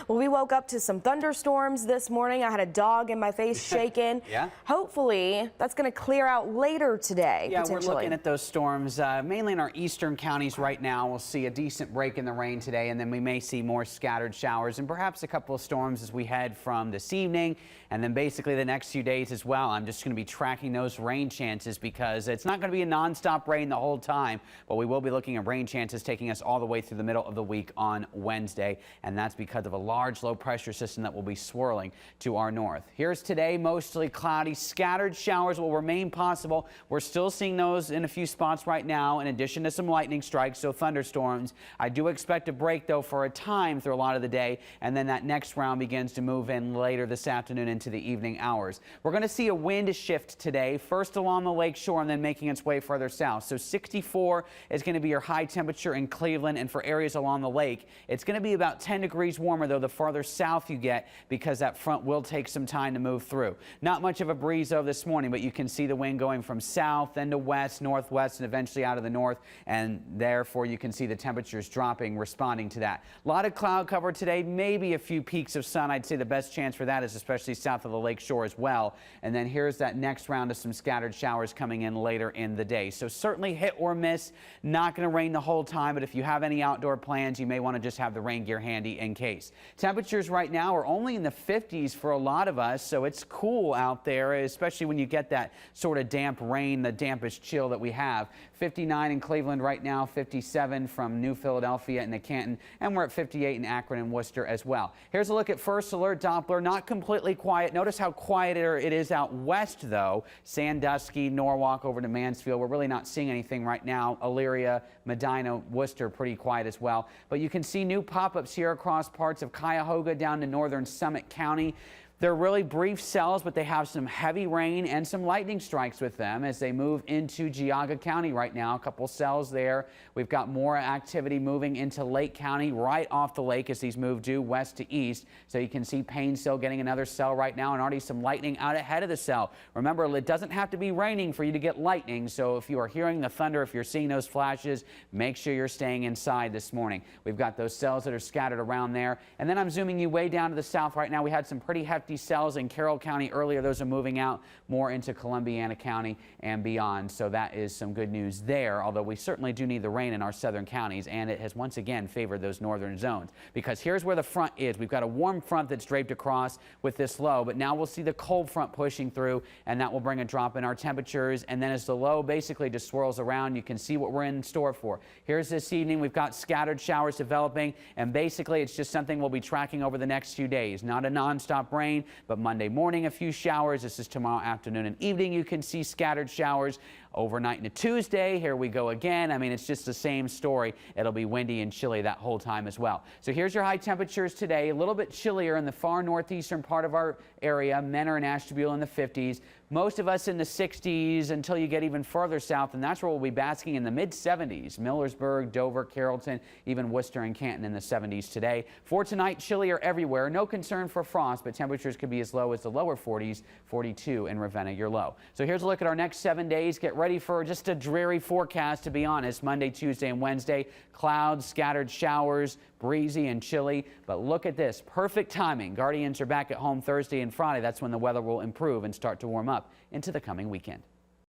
Well, we woke up to some thunderstorms this morning. I had a dog in my face shaking. Yeah. Hopefully that's going to clear out later today. Yeah, we're looking at those storms mainly in our eastern counties right now. We'll see a decent break in the rain today, and then we may see more scattered showers and perhaps a couple of storms as we head from this evening and then basically the next few days as well. I'm just going to be tracking those rain chances because it's not going to be a nonstop rain the whole time, but we will be looking at rain chances taking us all the way through the middle of the week on Wednesday, and that's because of a large low pressure system that will be swirling to our north. Here's today, mostly cloudy. Scattered showers will remain possible. We're still seeing those in a few spots right now, in addition to some lightning strikes, so thunderstorms. I do expect a break, though, for a time through a lot of the day, and then that next round begins to move in later this afternoon into the evening hours. We're going to see a wind shift today, first along the lake shore and then making its way further south. So 64 is going to be your high temperature in Cleveland, and for areas along the lake, it's going to be about 10 degrees warmer, though, the farther south you get, because that front will take some time to move through. Not much of a breeze, though, this morning, but you can see the wind going from south, then to west, northwest, and eventually out of the north, and therefore you can see the temperatures dropping, responding to that. A lot of cloud cover today, maybe a few peaks of sun. I'd say the best chance for that is especially south of the lake shore as well. And then here's that next round of some scattered showers coming in later in the day. So certainly hit or miss, not going to rain the whole time, but if you have any outdoor plans, you may want to just have the rain gear handy in case. Temperatures right now are only in the 50s for a lot of us, so it's cool out there, especially when you get that sort of damp rain, the dampest chill that we have. 59 in Cleveland right now, 57 from New Philadelphia and the Canton, and we're at 58 in Akron and Worcester as well. Here's a look at First Alert Doppler. Not completely quiet. Notice how quieter it is out west, though. Sandusky, Norwalk over to Mansfield. We're really not seeing anything right now. Elyria, Medina, Worcester, pretty quiet as well. But you can see new pop-ups here across parts of Cuyahoga down to northern Summit County. They're really brief cells, but they have some heavy rain and some lightning strikes with them as they move into Geauga County right now. A couple cells there. We've got more activity moving into Lake County right off the lake as these move due west to east. So you can see Painesville getting another cell right now and already some lightning out ahead of the cell. Remember, it doesn't have to be raining for you to get lightning. So if you are hearing the thunder, if you're seeing those flashes, make sure you're staying inside this morning. We've got those cells that are scattered around there. And then I'm zooming you way down to the south right now. We had some pretty hefty cells in Carroll County earlier. Those are moving out more into Columbiana County and beyond. So that is some good news there, although we certainly do need the rain in our southern counties, and it has once again favored those northern zones, because here's where the front is. We've got a warm front that's draped across with this low, but now we'll see the cold front pushing through, and that will bring a drop in our temperatures. And then as the low basically just swirls around, you can see what we're in store for. Here's this evening. We've got scattered showers developing, and basically it's just something we'll be tracking over the next few days. Not a nonstop rain, but Monday morning a few showers. This is tomorrow afternoon and evening. You can see scattered showers overnight into Tuesday. Here we go again. I mean, it's just the same story. It'll be windy and chilly that whole time as well. So here's your high temperatures today. A little bit chillier in the far northeastern part of our area. Mentor and Ashtabula in the 50s. Most of us in the 60s until you get even further south, and that's where we'll be basking in the mid-70s. Millersburg, Dover, Carrollton, even Worcester and Canton in the 70s today. For tonight, chillier everywhere. No concern for frost, but temperatures could be as low as the lower 40s, 42 in Ravenna, your low. So here's a look at our next 7 days. Get ready for just a dreary forecast, to be honest. Monday, Tuesday, and Wednesday. Clouds, scattered showers, breezy and chilly. But look at this. Perfect timing. Guardians are back at home Thursday and Friday. That's when the weather will improve and start to warm up into the coming weekend.